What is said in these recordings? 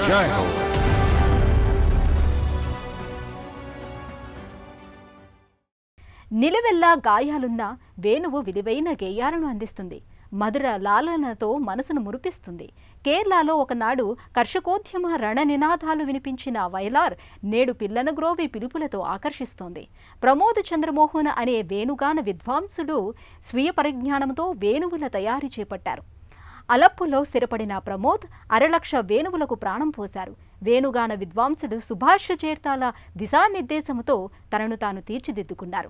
జై హో. నిలువెల్లా గాయాలున్న వేణువు విలువైన గేయాలను అందిస్తుంది. మధుర లాలనతో మనసును మురిపిస్తుంది. కేరళలో ఒకనాడు కర్షకోద్యమ రణనినాదాలు వినిపించిన వయలార్ నేడు పిల్లన గ్రోవి పిలుపులతో ఆకర్షిస్తోంది. ప్రమోద్ చంద్రమోహన్ అనే వేణుగాన విద్వాంసుడు స్వీయ పరిజ్ఞానంతో వేణువుల తయారీ చేపట్టారు. అలప్పులో స్థిరపడిన ప్రమోద్ 1,00,000 వేణువులకు ప్రాణం పోశారు. వేణుగాన విద్వాంసుడు సుభాష్ చేర్తాల దిశానిర్దేశంతో తనను తాను తీర్చిదిద్దుకున్నారు.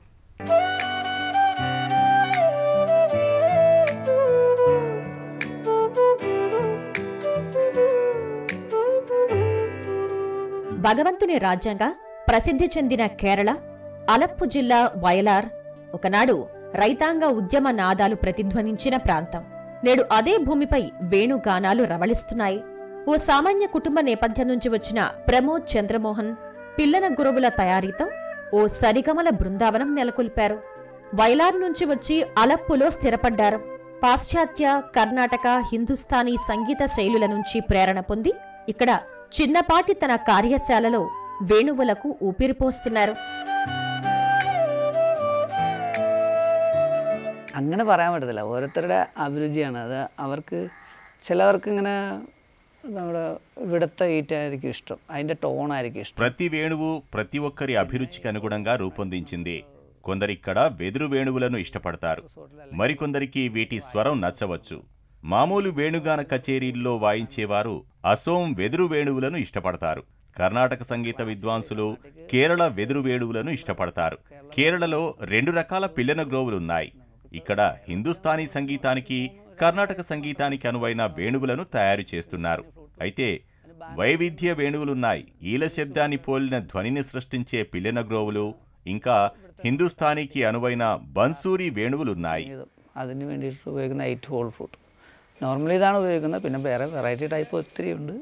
భగవంతుని రాజ్యంగా ప్రసిద్ధి చెందిన కేరళ అలప్పు జిల్లా వయలార్ ఒకనాడు రైతాంగ ఉద్యమ నాదాలు ప్రతిధ్వనించిన ప్రాంతం. నేడు అదే భూమిపై వేణుగానాలు రవళిస్తున్నాయి. ఓ సామాన్య కుటుంబ నేపథ్యం నుంచి వచ్చిన ప్రమోద్ చంద్రమోహన్ పిల్లన గురువుల తయారీతో ఓ సరిగమల బృందావనం నెలకొల్పారు. వయలార్ నుంచి వచ్చి అలప్పులో స్థిరపడ్డారు. పాశ్చాత్య, కర్ణాటక, హిందుస్థానీ సంగీత శైలుల నుంచి ప్రేరణ పొంది ఇక్కడ చిన్నపాటి తన కార్యశాలలో വേണുവലക്കു ഊപ്പിരിപ്പോస్తున్నారు. അങ്ങനെ പറയാൻ പറ്റത്തില്ല, ഓരോരുത്തരുടെ അഭിരുചിയാണ് അത്. അവർക്ക് ചിലവർക്ക് ഇങ്ങനെ നമ്മുടെ ഇവിടുത്തെ ഈറ്റായിരിക്കും ഇഷ്ടം, അതിൻ്റെ ടോണായിരിക്കും ఇష్టం. ప్రతి వేణువు ప్రతి ఒక్కరి అభిరుచికి అనుగుణంగా రూపొందించింది. కొందరిక్కడ వెదురు వేణువులను ఇష్టపడతారు, మరికొందరికి వీటి స్వరం నచ్చవచ్చు. మామూలు వేణుగాన కచేరీల్లో వాయించేవారు అసోం వెదురు వేణువులను ఇష్టపడతారు. కర్ణాటక సంగీత విద్వాంసులు కేరళ వెదురు వేణువులను ఇష్టపడతారు. కేరళలో 2 రకాల పిల్లన గ్రోవులున్నాయి. ఇక్కడ హిందుస్థానీ సంగీతానికి, కర్ణాటక సంగీతానికి అనువైన వేణువులను తయారు చేస్తున్నారు. అయితే వైవిధ్య వేణువులున్నాయి. ఈల శబ్దాన్ని పోలిన ధ్వనిని సృష్టించే పిల్లన గ్రోవులు, ఇంకా హిందుస్థానీకి అనువైన బన్సూరి వేణువులున్నాయి. അതിന് വേണ്ടിയിട്ട് ഉപയോഗിക്കുന്ന 8 ഹോൾ ഫ്ലൂട്ട് നോർമലി ഇതാണ് ഉപയോഗിക്കുന്നത്. പിന്നെ വേറെ വെറൈറ്റി ടൈപ്പ് ഒത്തിരി ഉണ്ട്.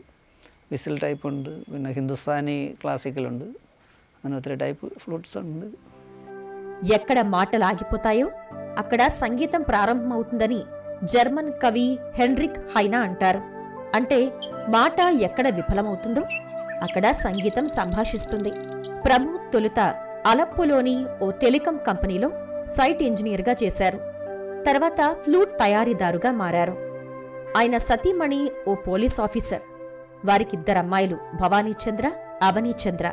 വിസിൽ ടൈപ്പ് ഉണ്ട്, പിന്നെ ഹിന്ദുസ്ഥാനി ക്ലാസിക്കലുണ്ട്, അങ്ങനെ ഒത്തിരി టైప్ ఫ్లూట్స్ ഉണ്ട്. ఎక్కడ మాటలు ఆగిపోతాయో అక్కడ సంగీతం ప్రారంభమవుతుందని జర్మన్ కవి హెన్రిక్ హైనా అంటారు. అంటే మాట ఎక్కడ విఫలమవుతుందో అక్కడ సంగీతం సంభాషిస్తుంది. ప్రమోద్ తొలుత అలప్పులోని ఓ టెలికాం కంపెనీలో సైట్ ఇంజనీర్గా చేశారు. తర్వాత ఫ్లూట్ తయారీదారుగా మారారు. ఆయన సతీమణి ఓ పోలీస్ ఆఫీసర్. వారికిద్దరు అమ్మాయిలు, భవానీచంద్ర, అవనీచంద్ర.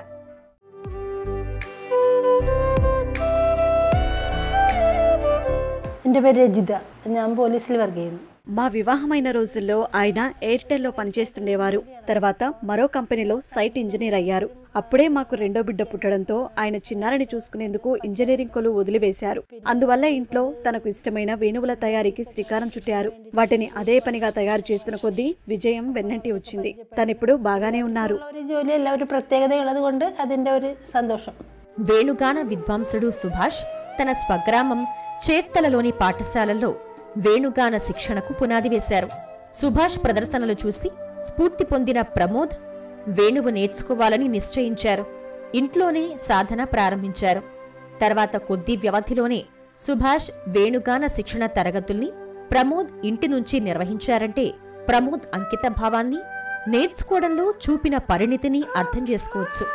എൻ്റെ പേര് രജിത, ഞാൻ പോലീസിൽ വർക്ക് ചെയ്യുന്നു. మా వివాహమైన రోజుల్లో ఆయన ఎయిర్టెల్లో పనిచేస్తుండేవారు. తర్వాత మరో కంపెనీలో సైట్ ఇంజనీర్ అయ్యారు. అప్పుడే మాకు రెండో బిడ్డ పుట్టడంతో ఆయన చిన్నారిని చూసుకునేందుకు ఇంజనీరింగ్ కొలు వదిలివేశారు. అందువల్ల ఇంట్లో తనకు ఇష్టమైన వేణువుల తయారీకి శ్రీకారం చుట్టారు. వాటిని అదే పనిగా తయారు చేస్తున్న కొద్దీ విజయం వెన్నంటి వచ్చింది. తనిప్పుడు బాగానే ఉన్నారు. వేణుగాన విద్వాంసుడు సుభాష్ తన స్వగ్రామం చేర్తలలోని పాఠశాలల్లో వేణుగాన శిక్షణకు పునాది వేశారు. సుభాష్ ప్రదర్శనలు చూసి స్ఫూర్తి పొందిన ప్రమోద్ వేణువు నేర్చుకోవాలని నిశ్చయించారు. ఇంట్లోనే సాధన ప్రారంభించారు. తర్వాత కొద్ది వ్యవధిలోనే సుభాష్ వేణుగాన శిక్షణ తరగతుల్ని ప్రమోద్ ఇంటి నుంచి నిర్వహించారంటే ప్రమోద్ అంకిత భావాన్ని, నేర్చుకోవడంలో చూపిన పరిణితిని అర్థం చేసుకోవచ్చు.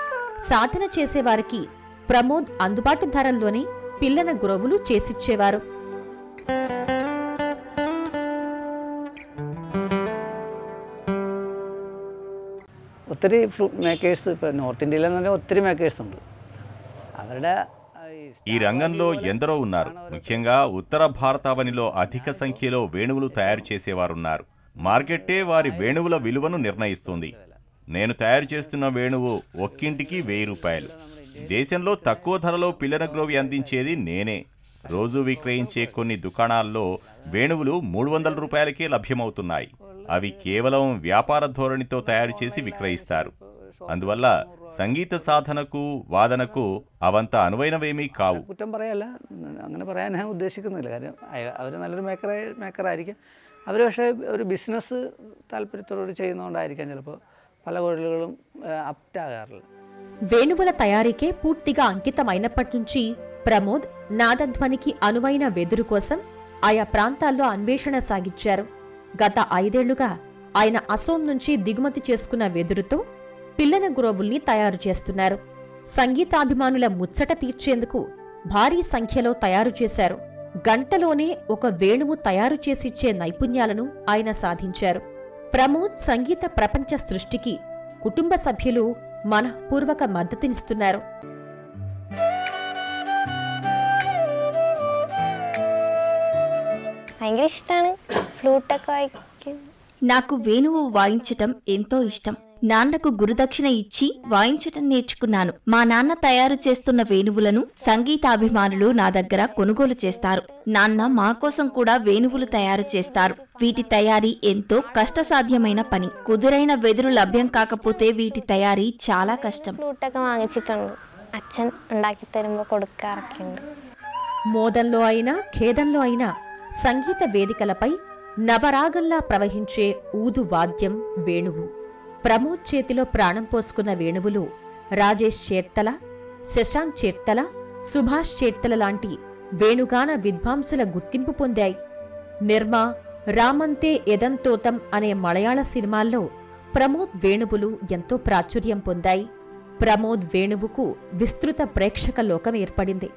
సాధన చేసేవారికి ప్రమోద్ అందుబాటు ధరల్లోనే పిల్లన గురువులు చేసిచ్చేవారు. ഒത്തിരി ഫ്ലൂട്ട് മേക്കേഴ്സ് ഇപ്പോൾ നോർത്ത് ഇന്ത്യയിലെന്ന് പറഞ്ഞാൽ ഒത്തിരി మేకర్స్ ഉണ്ട്. അവരുടെ ఈ రంగంలో ఎందరో ఉన్నారు. ముఖ్యంగా ఉత్తర భారతావనిలో అధిక సంఖ్యలో వేణువులు తయారు చేసేవారున్నారు. మార్కెట్టే వారి వేణువుల విలువను నిర్ణయిస్తుంది. నేను తయారు చేస్తున్న వేణువు ఒక్కింటికి 1000 రూపాయలు. దేశంలో తక్కువ ధరలో పిల్లన గ్రోవి అందించేది నేనే. రోజు విక్రయించే కొన్ని దుకాణాల్లో వేణువులు 300 రూపాయలకే లభ్యమవుతున్నాయి. అవి కేవలం వ్యాపార ధోరణితో తయారు చేసి విక్రయిస్తారు. అందువల్ల సంగీత సాధనకు, వాదనకు అవంత అనువైనవేమీ కావు. കുറ്റം പറയല്ല, അങ്ങനെ പറയാൻ ഞാൻ ഉദ്ദേശിക്കുന്നില്ല. കാര്യം അവർ നല്ലൊരു മേക്കറായിരിക്കും. അവർ പക്ഷേ ഒരു ബിസിനസ് താല്പര്യത്തോട് ചെയ്യുന്നതുകൊണ്ടായിരിക്കാം ചിലപ്പോൾ పల కోడలుകളും అప్టాగారులు. వేణువుల తయారీకే పూర్తిగా అంకితమైనప్పటి నుంచి ప్రమోద్ నాదధ్వనికి అనువైన వెదురు కోసం ఆయా ప్రాంతాల్లో అన్వేషణ సాగించారు. గత 5 ఏళ్లుగా ఆయన అసోం నుంచి దిగుమతి చేసుకున్న వెదురుతో పిల్లన గురవుల్ని తయారు చేస్తున్నారు. సంగీతాభిమానుల ముచ్చట తీర్చేందుకు భారీ సంఖ్యలో తయారు చేశారు. గంటలోనే ఒక వేణువు తయారు చేసిచ్చే నైపుణ్యాలను ఆయన సాధించారు. ప్రమోద్ సంగీత ప్రపంచ సృష్టికి కుటుంబ సభ్యులు మనఃపూర్వక మద్దతునిస్తున్నారు. నాకు వేణువు వాయించటం ఎంతో ఇష్టం. నాన్నకు గురుదక్షిణ ఇచ్చి వాయించటం నేర్చుకున్నాను. మా నాన్న తయారు చేస్తున్న వేణువులను సంగీతాభిమానులు నా దగ్గర కొనుగోలు చేస్తారు. నాన్న మా కోసం కూడా వేణువులు తయారు చేస్తారు. వీటి తయారీ ఎంతో కష్టసాధ్యమైన పని. కుదురైన వెదురు లభ్యం కాకపోతే వీటి తయారీ చాలా కష్టం. మోదంలో అయినా ఖేదంలో అయినా సంగీత వేదికలపై నవరాగంలా ప్రవహించే ఊదు వాద్యం వేణువు. ప్రమోద్ చేతిలో ప్రాణం పోసుకున్న వేణువులు రాజేష్ చేర్తల, శశాంక్ చేర్తల, సుభాష్ చేర్తల లాంటి వేణుగాన విద్వాంసుల గుర్తింపు పొందాయి. నిర్మా, రామంతే ఎదంతోతం అనే మలయాళ సినిమాల్లో ప్రమోద్ వేణువులు ఎంతో ప్రాచుర్యం పొందాయి. ప్రమోద్ వేణువుకు విస్తృత ప్రేక్షక లోకం ఏర్పడింది.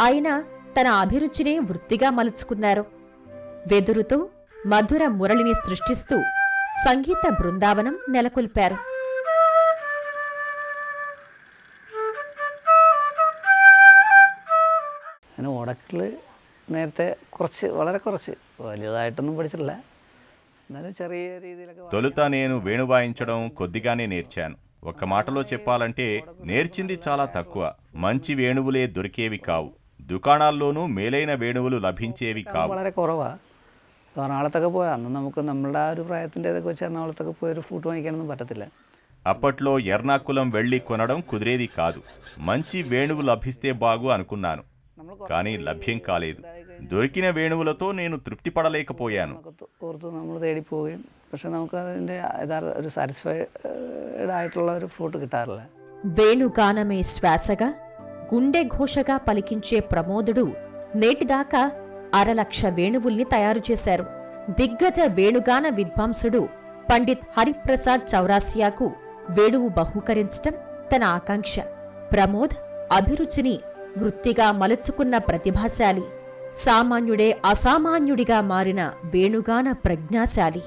ఆయన తన అభిరుచినే వృత్తిగా మలుచుకున్నారు. వెదురుతో మధుర మురళిని సృష్టిస్తూ సంగీత బృందావనం నెలకొల్పారు. ഓടക്കിൽ നേരത്തെ വളരെ കുറച്ച് വലിയതായിട്ടൊന്നും പഠിച്ചിട്ടില്ല. എന്നാലും ചെറിയ രീതിയിലൊക്കെ. తొలుత నేను వేణు వాయించడం కొద్దిగానే నేర్చాను. ఒక్క మాటలో చెప్పాలంటే నేర్చింది చాలా తక్కువ. మంచి వేణువులే దొరికేవి కావు. దుకాణాల్లోనూ మేలైన వేణువులు లభించేవి కావు. വളരെ കുറവാണ്. എറണാകുളത്തൊക്കെ പോയാൽ അന്ന് നമുക്ക് നമ്മളുടെ ആ ഒരു പ്രായത്തിൻ്റെതൊക്കെ വെച്ച് എറണാകുളത്തൊക്കെ പോയി ഒരു ഫ്ലൂട്ട് വാങ്ങിക്കാനൊന്നും പറ്റത്തില്ല. అప్పట్లో ఎర్నాకులం వెళ్లి కొనడం కుదిరేది కాదు. మంచి వేణువు లభిస్తే బాగు అనుకున్నాను, కానీ లభ్యం కాలేదు. దొరికిన వేణువులతో నేను తృప్తి పడలేకపోయాను. ഓർത്ത് നമ്മൾ തേടിപ്പോവുകയും പക്ഷെ നമുക്ക് അതിൻ്റെ യഥാർത്ഥ ഒരു സാറ്റിസ്ഫൈഡ് ആയിട്ടുള്ള ഒരു ഫ്ലൂട്ട് കിട്ടാറില്ല. వేణుగానమే శ్వాసగా గుండె ఘోషగా పలికించే ప్రమోదుడు నేటిదాకా 1,00,000 వేణువుల్ని తయారు చేశారు. దిగ్గజ వేణుగాన విద్వాంసుడు పండిత్ హరిప్రసాద్ చౌరాసియాకు వేణువు బహూకరించటం తన ఆకాంక్ష. ప్రమోద్ అభిరుచిని వృత్తిగా మలుచుకున్న ప్రతిభాశాలి, సామాన్యుడే అసామాన్యుడిగా మారిన వేణుగాన ప్రజ్ఞాశాలి.